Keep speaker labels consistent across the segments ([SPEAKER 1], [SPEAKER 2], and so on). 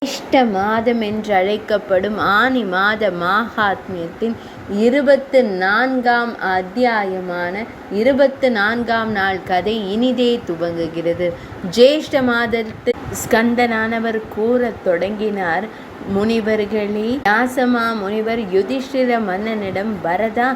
[SPEAKER 1] ஜேஷ்ட மாதம் என்றழைக்கப்படும் ஆனி மாத மாஹாத்மியத்தின் 24ஆம் அத்தியாயமான 24ஆம் நாள் கதை இனிதே துவங்குகிறது. ஜேஷ்ட மாதத்தில் ஸ்கந்தனானவர் கூறத் தொடங்கினார். முனிவர்களே, வியாசமா முனிவர் யுதிஷ்டிர மன்னனிடம், பரதா,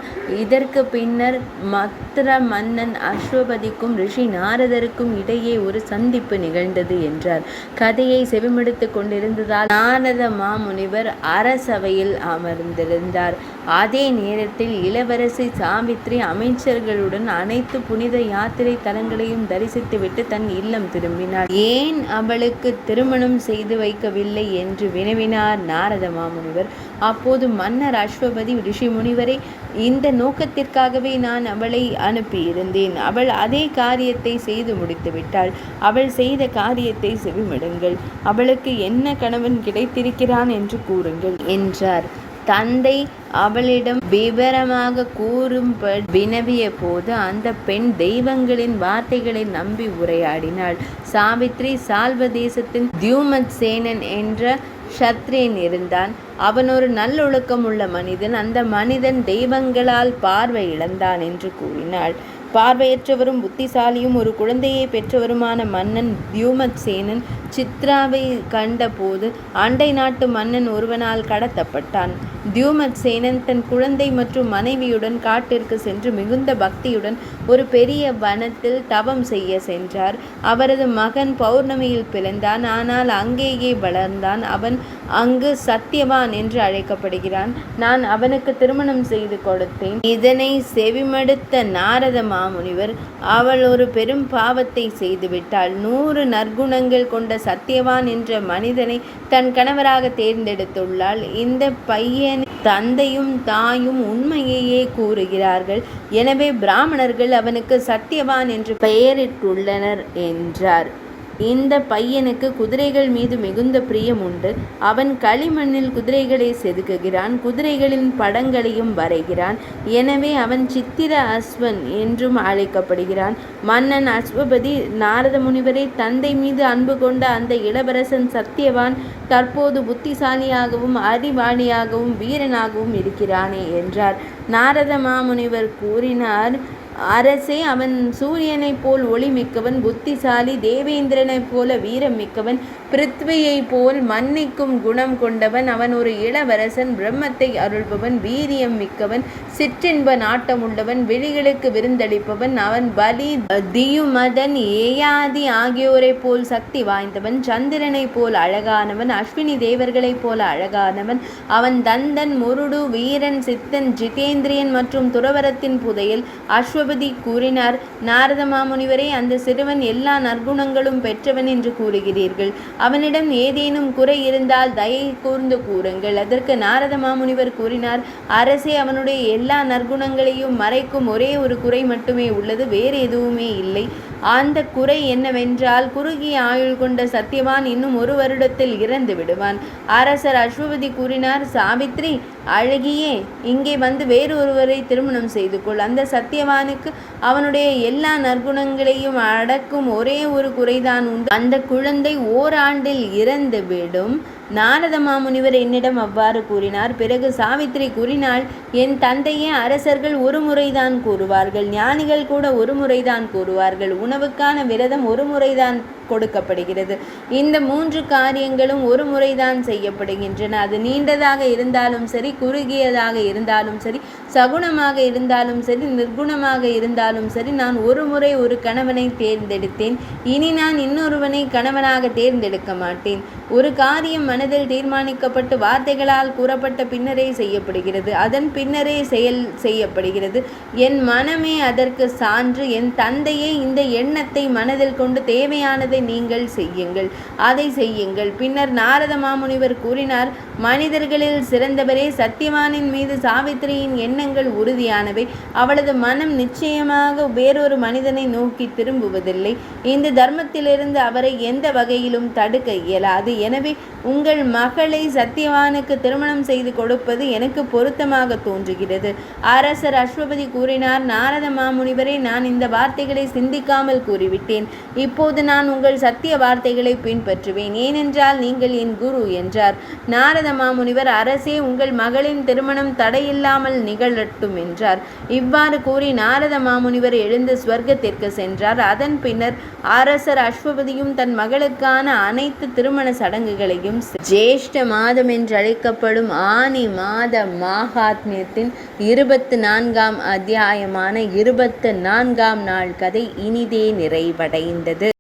[SPEAKER 1] இதற்கு பின்னர் மத்ர மன்னன் அஸ்வபதிக்கும் ரிஷி நாரதருக்கும் இடையே ஒரு சந்திப்பு நிகழ்ந்தது என்றார். கதையை செவிமடுத்து கொண்டிருந்ததால் நாரத மாமுனிவர் அரசவையில் அமர்ந்திருந்தார். அதே நேரத்தில் இளவரசி சாவித்ரி அமைச்சர்களுடன் அனைத்து புனித யாத்திரை தலங்களையும் தரிசித்துவிட்டு தன் இல்லம் திரும்பினாள். ஏன் அவளுக்கு திருமணம் செய்து வைக்கவில்லை என்று வினவினார் நாரத மாமுனிவர். அப்போது மன்னர் அஸ்வபதி, ரிஷி முனிவரே, இந்த நோக்கத்திற்காகவே நான் அவளை அனுப்பியிருந்தேன். அவள் அதே காரியத்தை செய்து முடித்து விட்டாள். அவள் செய்த காரியத்தை செவிமடுங்கள். அவளுக்கு என்ன கணவன் கிடைத்திருக்கிறான் என்று கூறுங்கள் என்றார். தந்தை அவளிடம் விவரமாக கூறும்படி வினவிய போது அந்த பெண் தெய்வங்களின் வார்த்தைகளை நம்பி உரையாடினாள். சாவித்ரி, சால்வ தேசத்தின் தியூமத்சேனன் என்ற க்ஷத்ரியன் இருந்தான். அவன் ஒரு நல்லொழுக்கம் உள்ள மனிதன். அந்த மனிதன் தெய்வங்களால் பார்வை இழந்தான் என்று கூறினாள். பார்வையற்றவரும் புத்திசாலியும் ஒரு குழந்தையை பெற்றவருமான மன்னன் தியூமத்சேனன் சித்ராவை கண்டபோது அண்டை நாட்டு மன்னன் ஒருவனால் கடத்தப்பட்டான். தியூமத்சேனன் தன் குழந்தை மற்றும் மனைவியுடன் காட்டிற்கு சென்று மிகுந்த பக்தியுடன் ஒரு பெரிய வனத்தில் தவம் செய்ய சென்றார். அவரது மகன் பௌர்ணமியில் பிறந்தான். ஆனால் அங்கேயே வளர்ந்தான். அவன் அங்கு சத்தியவான் என்று அழைக்கப்படுகிறான். நான் அவனுக்கு திருமணம் செய்து கொடுத்தேன். இதனை செவிமடுத்த நாரத மாமுனிவர், அவள் ஒரு பெரும் பாவத்தை செய்துவிட்டாள். 100 நற்குணங்கள் கொண்ட சத்தியவான் என்ற மனிதனை தன் கணவராக தேர்ந்தெடுத்துள்ளாள். இந்த பையன் தந்தையும் தாயும் உண்மையையே கூறுகிறார்கள். எனவே பிராமணர்கள் அவனுக்கு சத்தியவான் என்று பெயரிட்டுள்ளனர் என்றார். இந்த பையனுக்கு குதிரைகள் மீது மிகுந்த பிரியம் உண்டு. அவன் களிமண்ணில் குதிரைகளை செதுக்குகிறான். குதிரைகளின் படங்களையும் வரைகிறான். எனவே அவன் சித்திர அஸ்வன் என்றும் அழைக்கப்படுகிறான். மன்னன் அஸ்வபதி, நாரத முனிவரை, தந்தை மீது அன்பு கொண்ட அந்த இளவரசன் சத்தியவான் தற்போது புத்திசாலியாகவும் அறிவாளியாகவும் வீரனாகவும் இருக்கிறானே என்றார். நாரத மாமுனிவர் கூறினார், அரசே, அவன் சூரியனைப் போல் ஒளி மிக்கவன், புத்திசாலி, தேவேந்திரனைப் போல வீரம் மிக்கவன், பிருத்வியைப் போல் மன்னிக்கும் குணம் கொண்டவன். அவன் ஒரு இளவரசன், பிரம்மத்தை அருள்பவன், வீரியம் மிக்கவன், சிற்றின்ப நாட்டம் உள்ளவன், விழிகளுக்கு விருந்தளிப்பவன். அவன் பலி, தியுமதன், ஏயாதி ஆகியோரைப் போல் சக்தி வாய்ந்தவன், சந்திரனைப் போல் அழகானவன், அஸ்வினி தேவர்களைப் போல அழகானவன். அவன் தந்தன், முருடு, வீரன், சித்தன், ஜிதேந்திரியன் மற்றும் துறவரத்தின் புதையல். அஸ்வபதி கூறினார், நாரத மாமுனிவரே, அந்த சிறுவன் எல்லா நற்குணங்களும் பெற்றவன் என்று கூறுகிறீர்கள். அவனிடம் ஏதேனும் குறை இருந்தால் தயை கூர்ந்து கூறுங்கள். அதற்கு நாரத மாமுனிவர் கூறினார், அரசே, அவனுடைய எல்லா நற்குணங்களையும் மறைக்கும் ஒரே ஒரு குறை மட்டுமே உள்ளது, வேறு எதுவுமே இல்லை. அந்த குறை என்னவென்றால், குறுகிய ஆயுள் கொண்ட சத்தியவான் இன்னும் 1 வருடத்தில் இறந்து விடுவான். அரசர் அஸ்வபதி கூறினார், சாவித்ரி, அழகியே, இங்கே வந்து வேறு ஒருவரை திருமணம் செய்து கொள். அந்த சத்தியவானுக்கு அவனுடைய எல்லா நற்குணங்களையும் அடக்கும் ஒரே ஒரு குறைதான் உண்டு. அந்த குழந்தை ஓராண்டில் இறந்து விடும். நாரத மாமுனிவர் என்னிடம் அவ்வாறு கூறினார். பிறகு சாவித்ரி கூறினாள், என் தந்தையே, அரசர்கள் ஒரு முறைதான் கூறுவார்கள், ஞானிகள் கூட ஒரு முறைதான் கூறுவார்கள், உணவுக்கான விரதம் ஒரு முறைதான் கொடுக்கப்படுகிறது. இந்த 3 காரியங்களும் ஒரு முறைதான் செய்யப்படுகின்றன. அது நீண்டதாக இருந்தாலும் சரி, குறுகியதாக இருந்தாலும் சரி, சகுணமாக இருந்தாலும் சரி, நிர்குணமாக இருந்தாலும் சரி, நான் ஒரு முறை ஒரு கணவனை தேர்ந்தெடுத்தேன். இனி நான் இன்னொருவனை கணவனாக தேர்ந்தெடுக்க மாட்டேன். ஒரு காரியம் மனதில் தீர்மானிக்கப்பட்டு வார்த்தைகளால் கூறப்பட்ட பின்னரே செய்யப்படுகிறது. அதன் பின்னரே செயல் செய்யப்படுகிறது. என் மனமே அதற்கு சான்று. என் தந்தையே, இந்த எண்ணத்தை மனதில் கொண்டு தேவையானதை நீங்கள் செய்யுங்கள், அதை செய்யுங்கள். பின்னர் நாரத மாமுனிவர் கூறினார், மனிதர்களில் சிறந்தவரே, சத்தியவானின் மீது சாவித்திரியின் எண்ணங்கள் எண்ணங்கள் உறுதியானவை. அவளது மனம் நிச்சயமாக வேறொரு மனிதனை நோக்கி திரும்புவதில்லை. இந்த தர்மத்திலிருந்து அவரை எந்த வகையிலும் தடுக்க இயலாது. எனவே உங்கள் மகளை சத்தியவானுக்கு திருமணம் செய்து கொடுப்பது எனக்கு பொருத்தமாக தோன்றுகிறது. அரசர் அஸ்வபதி கூறினார், நாரத மாமுனிவரே, நான் இந்த வார்த்தைகளை சிந்திக்காமல் கூறிவிட்டேன். இப்போது நான் உங்கள் சத்திய வார்த்தைகளை பின்பற்றுவேன், ஏனென்றால் நீங்கள் என் குரு என்றார். நாரத மாமுனிவர், அரசே, உங்கள் மகளின் திருமணம் தடையில்லாமல் நிகழட்டும் என்றார். இவ்வாறு கூறி நாரத மாமுனிவர் எழுந்து ஸ்வர்க்கத்திற்கு சென்றார். அதன் பின்னர் அரசர் அஸ்வபதியும் தன் மகளுக்கான அனைத்து திருமண சடங்குகளையும் ஜேஷ்ட மாதம் என்றழைக்கப்படும் ஆனி மாத மாகாத்மியத்தின் 24ஆம் அத்தியாயமான 24ஆம் நாள் கதை இனிதே நிறைவடைந்தது.